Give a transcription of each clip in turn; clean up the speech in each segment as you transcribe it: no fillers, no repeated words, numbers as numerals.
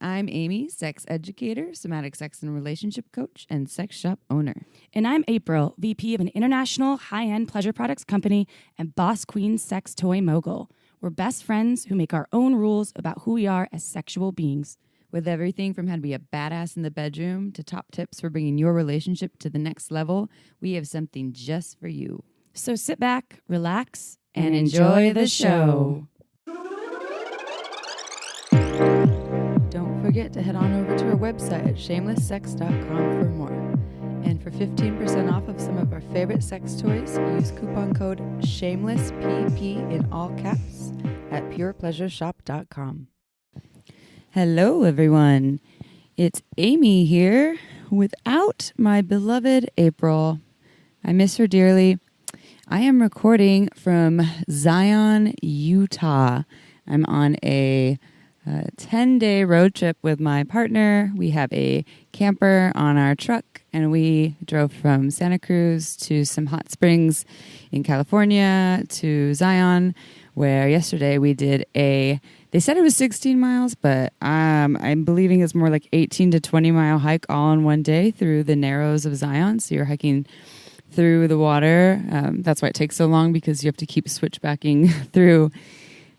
I'm Amy, sex educator, somatic sex and relationship coach, and sex shop owner. And I'm April, VP of an international high-end pleasure products company and boss queen sex toy mogul. We're best friends who make our own rules about who we are as sexual beings. With everything from how to be a badass in the bedroom to top tips for bringing your relationship to the next level, we have something just for you. So sit back, relax, and enjoy the show. Don't forget to head on over to our website at shamelesssex.com for more. And for 15% off of some of our favorite sex toys, use coupon code SHAMELESSPP in all caps at purepleasureshop.com. Hello, everyone. It's Amy here without my beloved April. I miss her dearly. I am recording from Zion, Utah. I'm on a 10-day road trip with my partner. We have a camper on our truck, and we drove from Santa Cruz to some hot springs in California to Zion, where yesterday we did they said it was 16 miles, but I'm believing it's more like 18 to 20 mile hike all in one day through the Narrows of Zion. So you're hiking through the water. That's why it takes so long, because you have to keep switchbacking through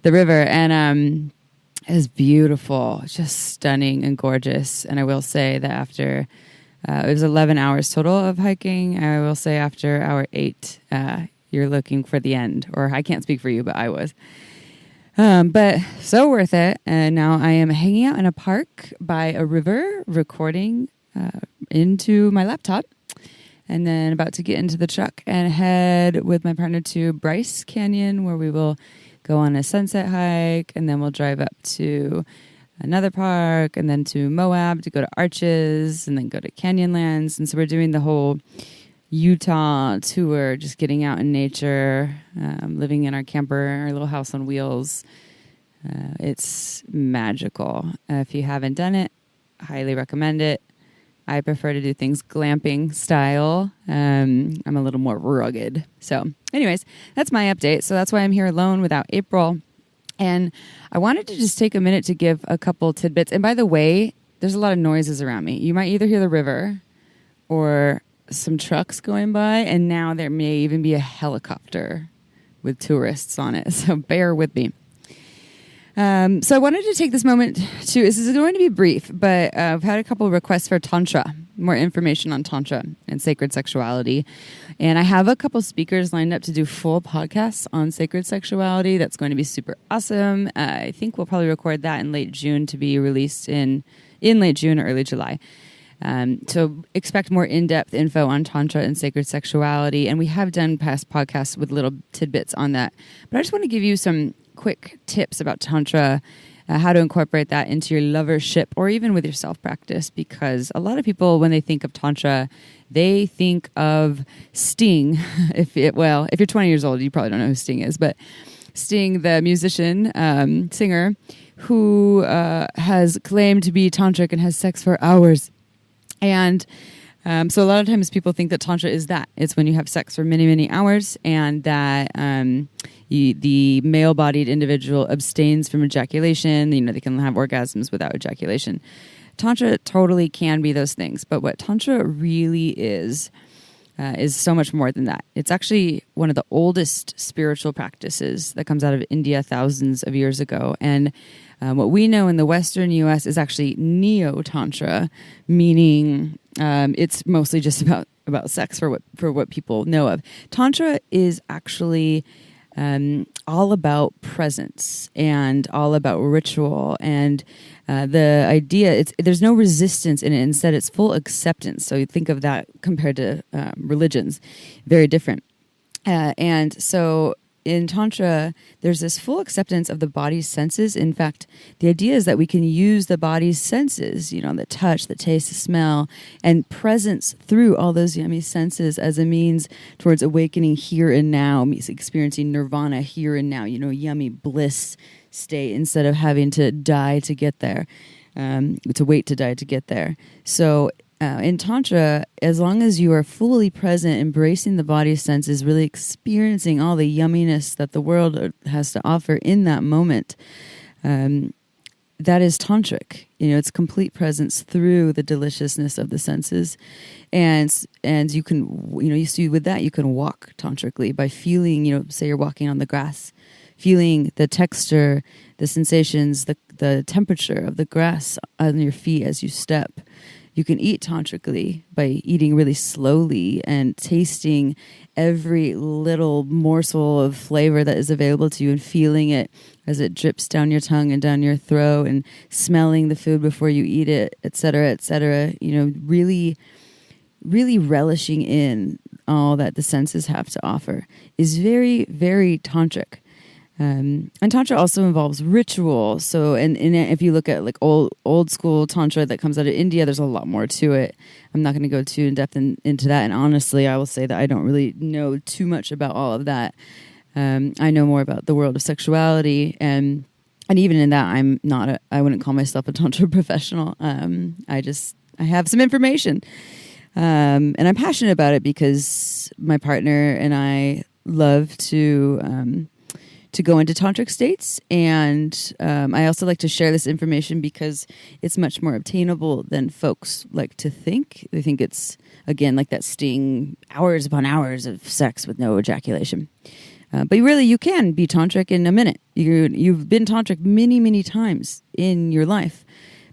the river. And it was beautiful, just stunning and gorgeous. And I will say that after, it was 11 hours total of hiking. I will say after hour 8, you're looking for the end. Or I can't speak for you, but I was. But so worth it. And now I am hanging out in a park by a river, recording into my laptop. And then about to get into the truck and head with my partner to Bryce Canyon, where we will go on a sunset hike, and then we'll drive up to another park, and then to Moab to go to Arches, and then go to Canyonlands. And so we're doing the whole Utah tour, just getting out in nature, living in our camper, our little house on wheels. It's magical. If you haven't done it, highly recommend it. I prefer to do things glamping style. I'm a little more rugged. So anyways, that's my update. So that's why I'm here alone without April. And I wanted to just take a minute to give a couple tidbits. And by the way, there's a lot of noises around me. You might either hear the river or some trucks going by. And now there may even be a helicopter with tourists on it. So bear with me. So I wanted to take this moment to, this is going to be brief, but I've had a couple of requests for Tantra, more information on Tantra and sacred sexuality. And I have a couple speakers lined up to do full podcasts on sacred sexuality. That's going to be super awesome. I think we'll probably record that in late June to be released in late June or early July. So expect more in-depth info on Tantra and sacred sexuality. And we have done past podcasts with little tidbits on that. But I just want to give you some quick tips about Tantra, how to incorporate that into your lovership or even with your self-practice, because a lot of people, when they think of Tantra, they think of Sting. If you're 20 years old, you probably don't know who Sting is, but Sting, the musician, singer, who has claimed to be tantric and has sex for hours. And so a lot of times people think that Tantra is that. It's when you have sex for many, many hours, and that the male-bodied individual abstains from ejaculation. You know, they can have orgasms without ejaculation. Tantra totally can be those things, but what Tantra really is so much more than that. It's actually one of the oldest spiritual practices that comes out of India thousands of years ago. And what we know in the Western U.S. is actually Neo-Tantra, meaning it's mostly just about sex for what people know of. Tantra is actually all about presence and all about ritual, and the idea, there's no resistance in it. Instead, it's full acceptance. So you think of that compared to religions, very different. And so in Tantra, there's this full acceptance of the body's senses. In fact, the idea is that we can use the body's senses, you know, the touch, the taste, the smell, and presence through all those yummy senses as a means towards awakening here and now, experiencing nirvana here and now, you know, yummy bliss state instead of having to die to get there, to wait to die to get there. So in Tantra, as long as you are fully present, embracing the body's senses, really experiencing all the yumminess that the world has to offer in that moment, that is tantric. It's complete presence through the deliciousness of the senses. And you can, you see with that, you can walk tantrically by feeling, say you're walking on the grass, feeling the texture, the sensations, the temperature of the grass on your feet as you step. You can eat tantrically by eating really slowly and tasting every little morsel of flavor that is available to you and feeling it as it drips down your tongue and down your throat, and smelling the food before you eat it, et cetera, et cetera. Really, really relishing in all that the senses have to offer is very, very tantric. And Tantra also involves ritual. So, and if you look at like old school Tantra that comes out of India, there's a lot more to it. I'm not going to go too in depth into that. And honestly, I will say that I don't really know too much about all of that. I know more about the world of sexuality, and even in that, I wouldn't call myself a Tantra professional. I have some information, and I'm passionate about it because my partner and I love to go into tantric states, and I also like to share this information because it's much more obtainable than folks like to think. They think it's, again, like that sting, hours upon hours of sex with no ejaculation. But really, you can be tantric in a minute. You've been tantric many, many times in your life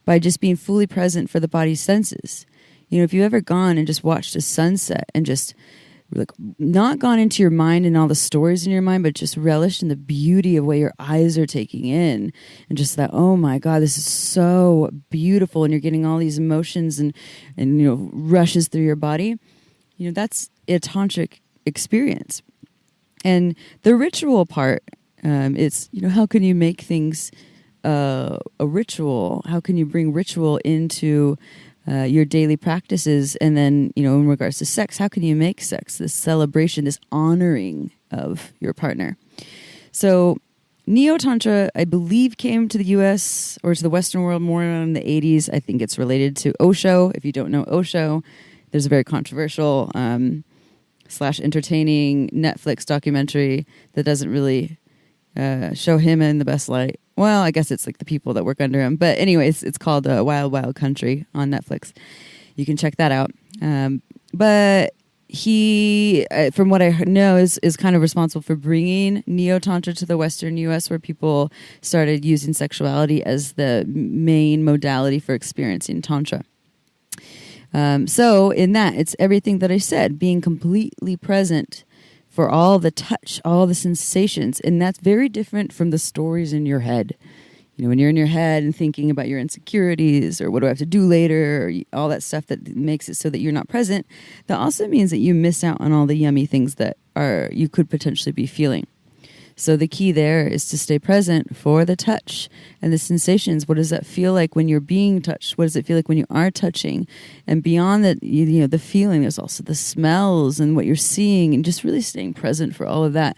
by just being fully present for the body's senses. If you've ever gone and just watched a sunset and just like not gone into your mind and all the stories in your mind, but just relished in the beauty of what your eyes are taking in, and just that, oh my God, this is so beautiful, and you're getting all these emotions and rushes through your body. That's a tantric experience. And the ritual part, it's how can you make things a ritual? How can you bring ritual into your daily practices? And then, in regards to sex, how can you make sex this celebration, this honoring of your partner? So Neo-Tantra, I believe, came to the U.S. or to the Western world more in the 80s. I think it's related to Osho. If you don't know Osho, there's a very controversial / entertaining Netflix documentary that doesn't really show him in the best light. Well, I guess it's like the people that work under him. But anyways, it's called Wild Wild Country on Netflix. You can check that out. But he, from what I know, is kind of responsible for bringing Neo-Tantra to the Western U.S., where people started using sexuality as the main modality for experiencing Tantra. So in that, it's everything that I said, being completely present for all the touch, all the sensations. And that's very different from the stories in your head. When you're in your head and thinking about your insecurities or what do I have to do later, or all that stuff that makes it so that you're not present, that also means that you miss out on all the yummy things that you could potentially be feeling. So the key there is to stay present for the touch and the sensations. What does that feel like when you're being touched? What does it feel like when you are touching? And beyond that, the feeling, there's also the smells and what you're seeing, and just really staying present for all of that.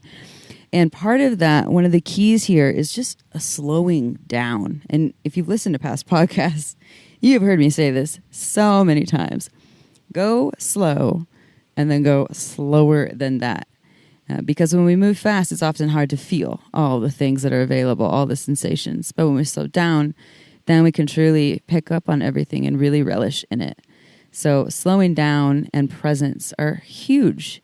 And part of that, one of the keys here is just a slowing down. And if you've listened to past podcasts, you've heard me say this so many times. Go slow and then go slower than that. Because when we move fast, it's often hard to feel all the things that are available, all the sensations. But when we slow down, then we can truly pick up on everything and really relish in it. So slowing down and presence are huge.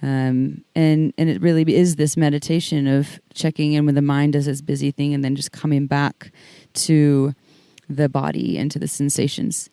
And it really is this meditation of checking in with the mind as its busy thing, and then just coming back to the body and to the sensations.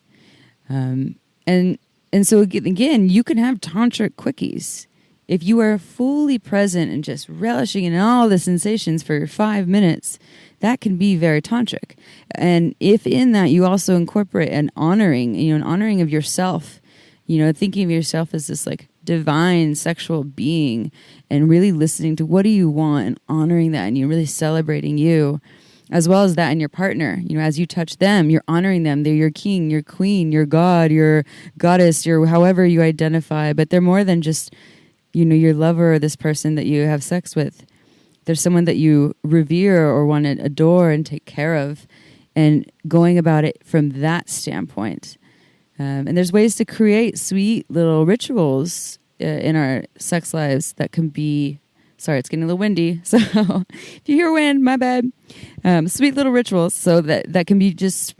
And so again, you can have tantric quickies. If you are fully present and just relishing in all the sensations for 5 minutes, that can be very tantric. And if in that you also incorporate an honoring of yourself, thinking of yourself as this like divine sexual being, and really listening to what do you want and honoring that, and you're really celebrating you, as well as that in your partner. As you touch them, you're honoring them. They're your king, your queen, your god, your goddess, your however you identify, but they're more than just your lover or this person that you have sex with. There's someone that you revere or want to adore and take care of, and going about it from that standpoint. And there's ways to create sweet little rituals in our sex lives that can be Sorry, it's getting a little windy. So if you hear wind, my bad. Sweet little rituals. So that can be just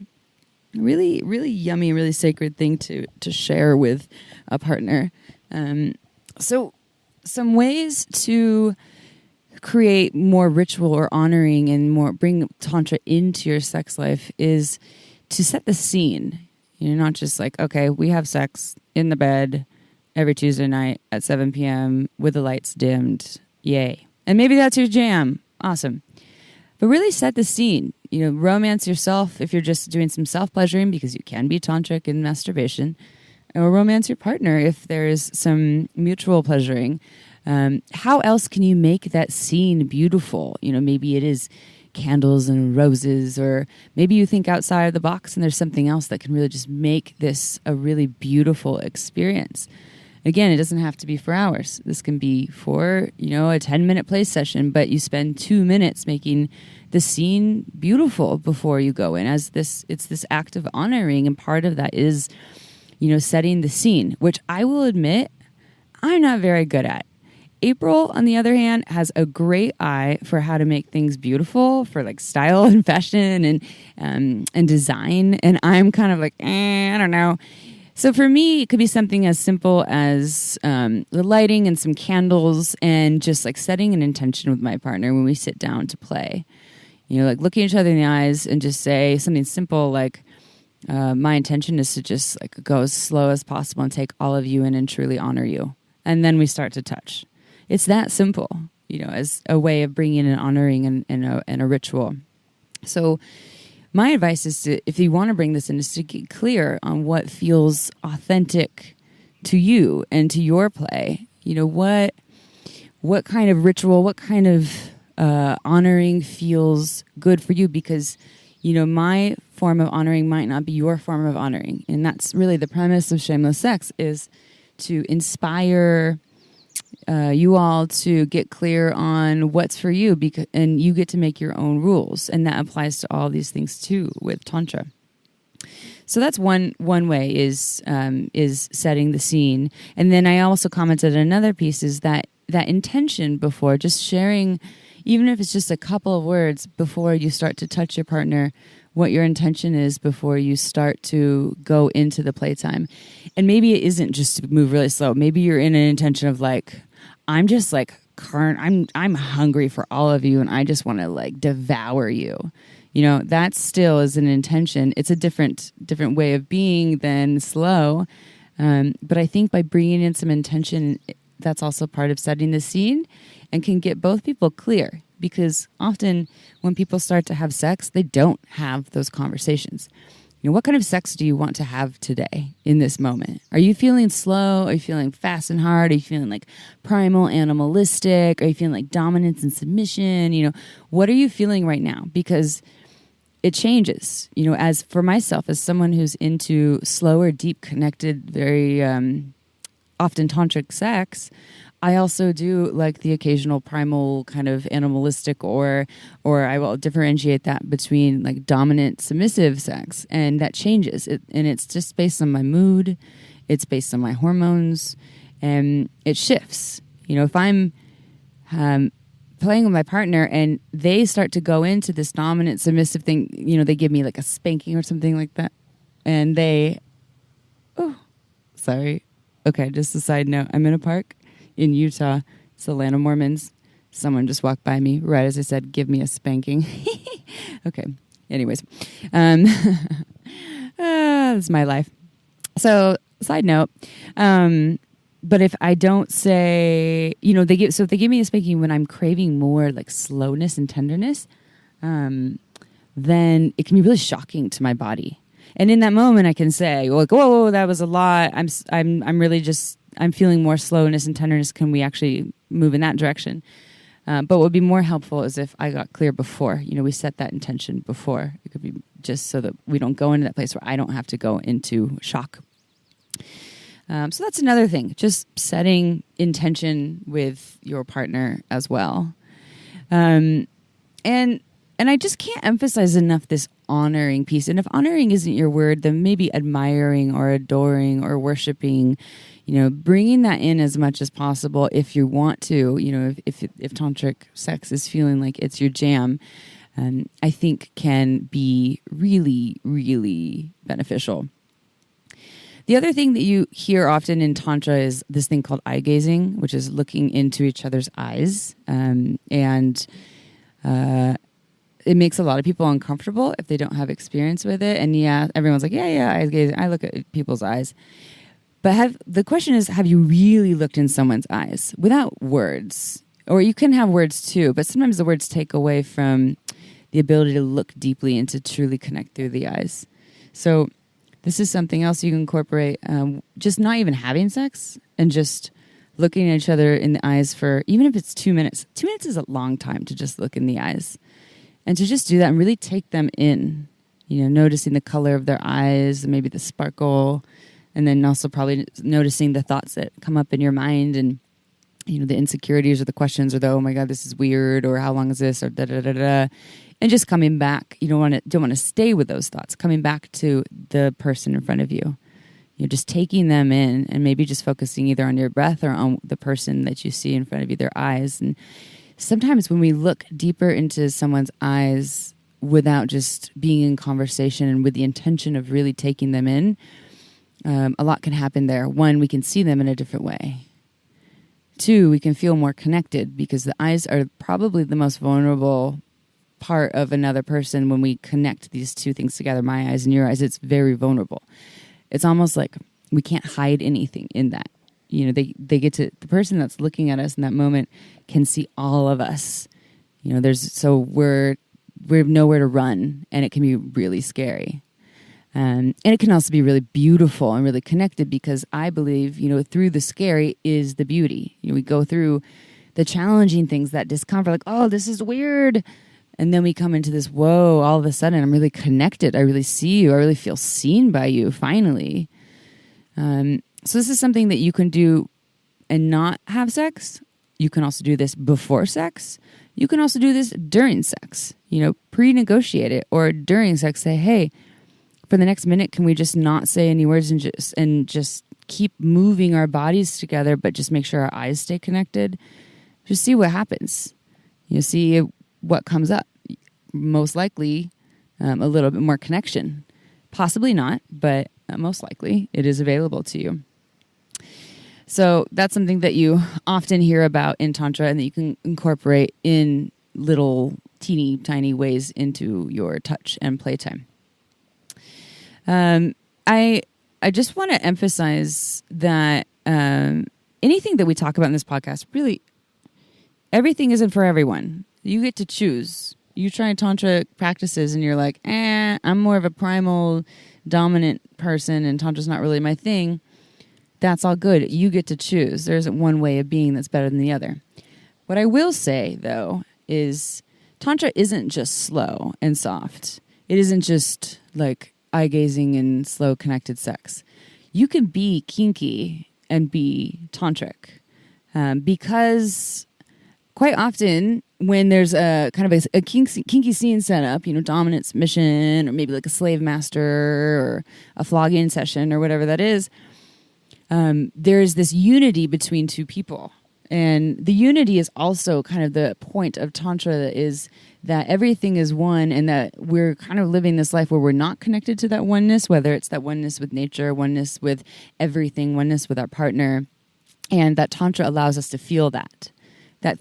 really, really yummy, really sacred thing to share with a partner. So some ways to create more ritual or honoring and more bring Tantra into your sex life is to set the scene. Not just like, okay, we have sex in the bed every Tuesday night at 7 p.m. with the lights dimmed. Yay. And maybe that's your jam. Awesome. But really set the scene. Romance yourself if you're just doing some self-pleasuring, because you can be tantric in masturbation. Or romance your partner if there's some mutual pleasuring. How else can you make that scene beautiful? Maybe it is candles and roses, or maybe you think outside of the box and there's something else that can really just make this a really beautiful experience. Again, it doesn't have to be for hours. This can be for, a 10-minute play session, but you spend 2 minutes making the scene beautiful before you go in. It's this act of honoring, and part of that is, setting the scene, which I will admit I'm not very good at. April, on the other hand, has a great eye for how to make things beautiful, for like style and fashion and design. And I'm kind of like, I don't know. So for me, it could be something as simple as the lighting and some candles, and just like setting an intention with my partner when we sit down to play. Like looking each other in the eyes and just say something simple like, my intention is to just like go as slow as possible and take all of you in and truly honor you. And then we start to touch. It's that simple, as a way of bringing in honoring and a ritual. So my advice is to, if you want to bring this in, is to get clear on what feels authentic to you and to your play. What kind of ritual, what kind of honoring feels good for you, because my form of honoring might not be your form of honoring. And that's really the premise of Shameless Sex, is to inspire you all to get clear on what's for you, and you get to make your own rules. And that applies to all these things too with Tantra. So that's one way is setting the scene. And then I also commented another piece is that intention before, just sharing, even if it's just a couple of words before you start to touch your partner, what your intention is before you start to go into the playtime. And maybe it isn't just to move really slow. Maybe you're in an intention of like, I'm just like, I'm hungry for all of you and I just want to like devour you. That still is an intention. It's a different way of being than slow. But I think by bringing in some intention, that's also part of setting the scene and can get both people clear. Because often when people start to have sex, they don't have those conversations. What kind of sex do you want to have today in this moment? Are you feeling slow? Are you feeling fast and hard? Are you feeling like primal, animalistic? Are you feeling like dominance and submission? What are you feeling right now? Because it changes. As for myself, as someone who's into slower, deep, connected, very often tantric sex, I also do like the occasional primal kind of animalistic, or I will differentiate that between like dominant, submissive sex, and that changes. And it's just based on my mood, it's based on my hormones, and it shifts. If I'm playing with my partner and they start to go into this dominant, submissive thing, they give me like a spanking or something like that, and okay, just a side note, I'm in a park in Utah. It's the land of Mormons. Someone just walked by me right as I said, give me a spanking. Okay. Anyways. This is my life. So side note, but if I don't say, if they give me a spanking when I'm craving more like slowness and tenderness, then it can be really shocking to my body. And in that moment I can say, like, whoa, that was a lot. I'm feeling more slowness and tenderness. Can we actually move in that direction? But what would be more helpful is if I got clear before. We set that intention before. It could be just so that we don't go into that place where I don't have to go into shock. So that's another thing, just setting intention with your partner as well. And I just can't emphasize enough this honoring piece. And if honoring isn't your word, then maybe admiring or adoring or worshiping, bringing that in as much as possible if you want to, if tantric sex is feeling like it's your jam, I think can be really, really beneficial. The other thing that you hear often in Tantra is this thing called eye gazing, which is looking into each other's eyes. It makes a lot of people uncomfortable if they don't have experience with it. And yeah, everyone's like, yeah, eye gazing. I look at people's eyes. But the question is, have you really looked in someone's eyes without words? Or you can have words too, but sometimes the words take away from the ability to look deeply and to truly connect through the eyes. So this is something else you can incorporate, just not even having sex and just looking at each other in the eyes for, even if it's 2 minutes. 2 minutes is a long time to just look in the eyes. And to just do that and really take them in, noticing the color of their eyes, maybe the sparkle, and then also probably noticing the thoughts that come up in your mind and, the insecurities or the questions or the, oh my God, this is weird, or how long is this, or da-da-da-da. And just coming back, don't want to stay with those thoughts, coming back to the person in front of you. Just taking them in and maybe just focusing either on your breath or on the person that you see in front of you, their eyes. And sometimes when we look deeper into someone's eyes without just being in conversation and with the intention of really taking them in, a lot can happen there. One, we can see them in a different way. Two, we can feel more connected because the eyes are probably the most vulnerable part of another person. When we connect these two things together, my eyes and your eyes, it's very vulnerable. It's almost like we can't hide anything in that. They get to, the person that's looking at us in that moment can see all of us. So we have nowhere to run, and it can be really scary. And it can also be really beautiful and really connected because I believe, through the scary is the beauty. We go through the challenging things, that discomfort, like, oh, this is weird. And then we come into this, whoa, all of a sudden I'm really connected. I really see you. I really feel seen by you, finally. So this is something that you can do and not have sex. You can also do this before sex. You can also do this during sex. Pre-negotiate it, or during sex say, hey, for the next minute, can we just not say any words and just keep moving our bodies together, but just make sure our eyes stay connected? Just see what happens. See what comes up. Most likely, a little bit more connection. Possibly not, but most likely it is available to you. So that's something that you often hear about in Tantra and that you can incorporate in little teeny tiny ways into your touch and playtime. I just want to emphasize that anything that we talk about in this podcast, really, everything isn't for everyone. You get to choose. You try Tantra practices and you're like, I'm more of a primal dominant person and Tantra's not really my thing. That's all good. You get to choose. There isn't one way of being that's better than the other. What I will say, though, is Tantra isn't just slow and soft. It isn't just like eye-gazing and slow connected sex. You can be kinky and be tantric because quite often when there's a kind of a kinky scene set up, dominant submission or maybe like a slave master or a flogging session or whatever that is, there's this unity between two people. And the unity is also kind of the point of Tantra, is that everything is one and that we're kind of living this life where we're not connected to that oneness, whether it's that oneness with nature, oneness with everything, oneness with our partner. And that Tantra allows us to feel that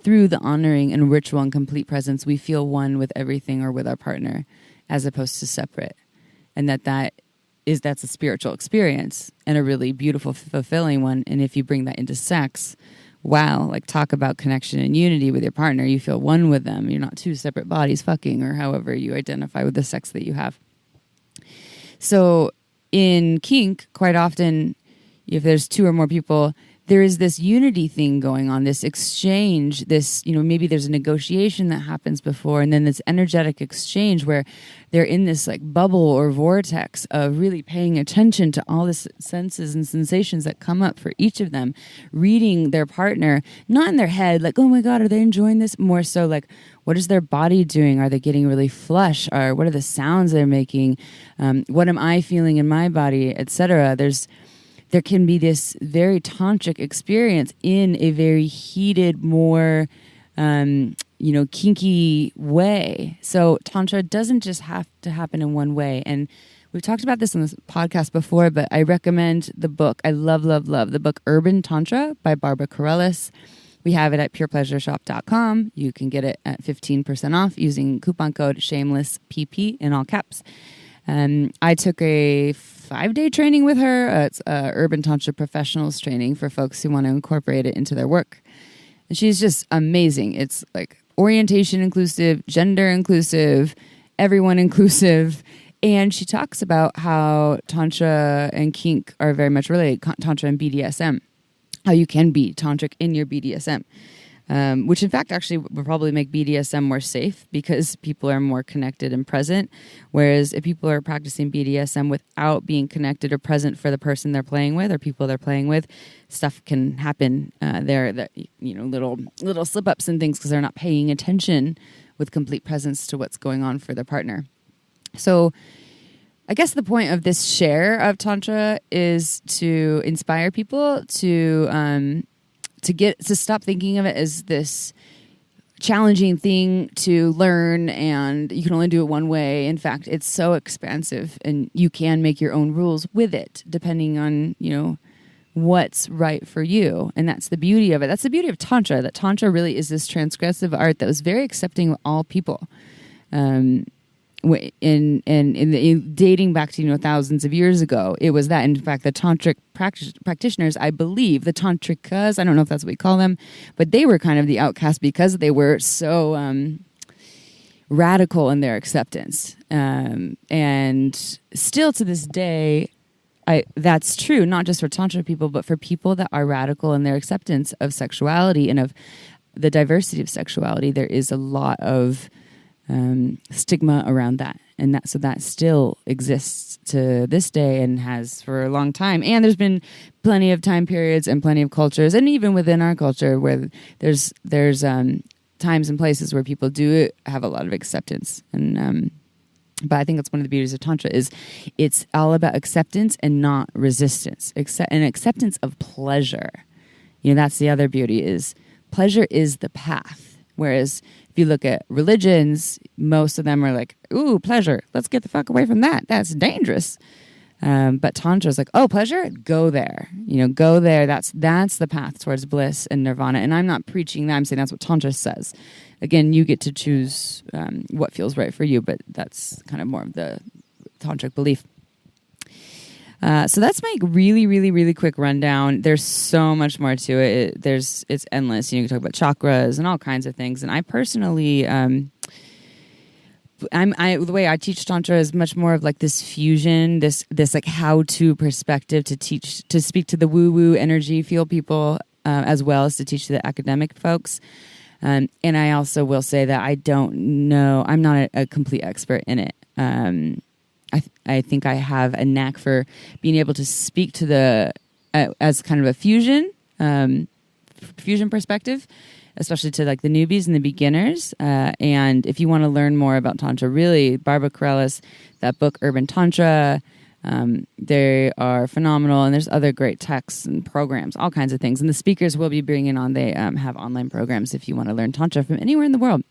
through the honoring and ritual and complete presence, we feel one with everything or with our partner as opposed to separate. And that's a spiritual experience and a really beautiful, fulfilling one. And if you bring that into sex, wow, like talk about connection and unity with your partner. You feel one with them. You're not two separate bodies fucking, or however you identify with the sex that you have. So in kink, quite often, if there's two or more people, there is this unity thing going on, this exchange, this, maybe there's a negotiation that happens before, and then this energetic exchange where they're in this like bubble or vortex of really paying attention to all the senses and sensations that come up for each of them, reading their partner, not in their head, like, oh my God, are they enjoying this? More so like, what is their body doing? Are they getting really flush? Or what are the sounds they're making? What am I feeling in my body, etc.? there can be this very tantric experience in a very heated, more kinky way. So Tantra doesn't just have to happen in one way. And we've talked about this on this podcast before, but I recommend the book. I love the book Urban Tantra by Barbara Carrellas. We have it at purepleasureshop.com. You can get it at 15% off using coupon code SHAMELESSPP in all caps. I took a 5-day training with her. It's Urban Tantra Professionals training for folks who want to incorporate it into their work. And she's just amazing. It's like orientation inclusive, gender inclusive, everyone inclusive. And she talks about how Tantra and kink are very much related, Tantra and BDSM, how you can be tantric in your BDSM, which in fact actually will probably make BDSM more safe because people are more connected and present. Whereas if people are practicing BDSM without being connected or present for the person they're playing with or people they're playing with, stuff can happen there that, little slip ups and things because they're not paying attention with complete presence to what's going on for their partner. So I guess the point of this share of Tantra is to inspire people to stop thinking of it as this challenging thing to learn and you can only do it one way. In fact, it's so expansive and you can make your own rules with it depending on, what's right for you. And that's the beauty of it. That's the beauty of Tantra, that Tantra really is this transgressive art that was very accepting of all people. Dating back to thousands of years ago, it was that. In fact, the tantric practitioners, I believe, the tantrikas, I don't know if that's what we call them, but they were kind of the outcast because they were so radical in their acceptance. And still to this day, that's true, not just for tantra people, but for people that are radical in their acceptance of sexuality and of the diversity of sexuality. There is a lot of stigma around that, and that still exists to this day and has for a long time. And there's been plenty of time periods and plenty of cultures, and even within our culture, where there's times and places where people do have a lot of acceptance. And but I think that's one of the beauties of Tantra is it's all about acceptance and not resistance, and acceptance of pleasure. That's the other beauty, is pleasure is the path. Whereas if you look at religions, most of them are like, ooh, pleasure, let's get the fuck away from that. That's dangerous. But Tantra is like, oh, pleasure? Go there. Go there. That's the path towards bliss and nirvana. And I'm not preaching that. I'm saying that's what Tantra says. Again, you get to choose what feels right for you, but that's kind of more of the tantric belief. So that's my really, really, really quick rundown. There's so much more to it. It's endless. You can talk about chakras and all kinds of things. And I personally, the way I teach Tantra is much more of like this fusion, this like how-to perspective to speak to the woo-woo energy, feel people, as well as to teach the academic folks. And I also will say that I'm not a complete expert in it. I think I have a knack for being able to speak to the as kind of a fusion perspective, especially to like the newbies and the beginners. And if you want to learn more about Tantra, really, Barbara Carrellas, that book Urban Tantra, they are phenomenal. And there's other great texts and programs, all kinds of things. And the speakers we'll be bringing on, they have online programs if you want to learn Tantra from anywhere in the world.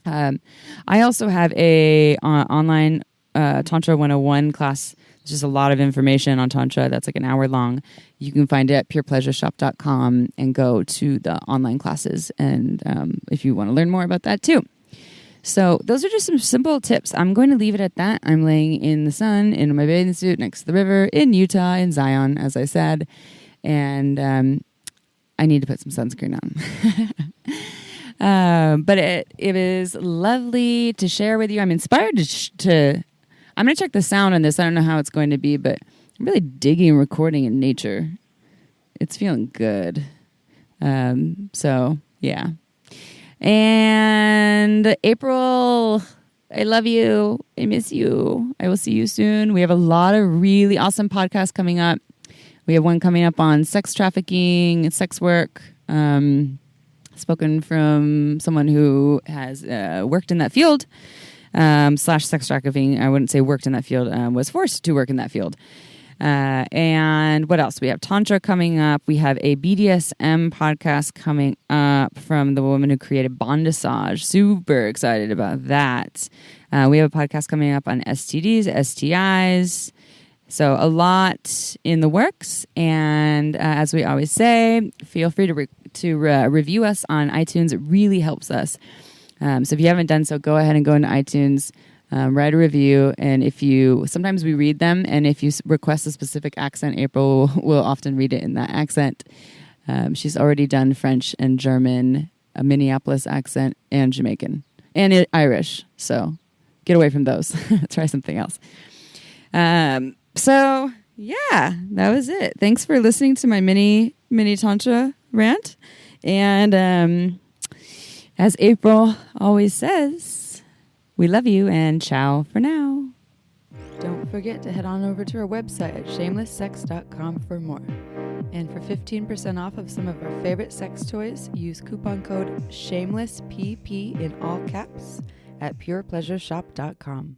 I also have a online Tantra 101 class. There's just a lot of information on Tantra that's like an hour long. You can find it at purepleasureshop.com and go to the online classes. And if you want to learn more about that too. So those are just some simple tips. I'm going to leave it at that. I'm laying in the sun in my bathing suit next to the river in Utah, in Zion, as I said. And I need to put some sunscreen on. But it is lovely to share with you. I'm inspired to I'm going to check the sound on this. I don't know how it's going to be, but I'm really digging recording in nature. It's feeling good. So, yeah. And April, I love you. I miss you. I will see you soon. We have a lot of really awesome podcasts coming up. We have one coming up on sex trafficking, sex work, spoken from someone who has worked in that field. / sex trafficking. I wouldn't say worked in that field, was forced to work in that field. And what else? We have Tantra coming up. We have a BDSM podcast coming up from the woman who created Bondage. Super excited about that. We have a podcast coming up on STDs, STIs. So a lot in the works. And as we always say, feel free to review us on iTunes. It really helps us. So if you haven't done so, go ahead and go into iTunes. Write a review, and sometimes we read them, and if you request a specific accent, April will often read it in that accent. She's already done French and German, a Minneapolis accent, and Jamaican, and Irish, so get away from those. Try something else. So, yeah, that was it. Thanks for listening to my mini Tantra rant, and as April always says, we love you, and ciao for now. Don't forget to head on over to our website at shamelesssex.com for more. And for 15% off of some of our favorite sex toys, use coupon code SHAMELESSPP in all caps at purepleasureshop.com.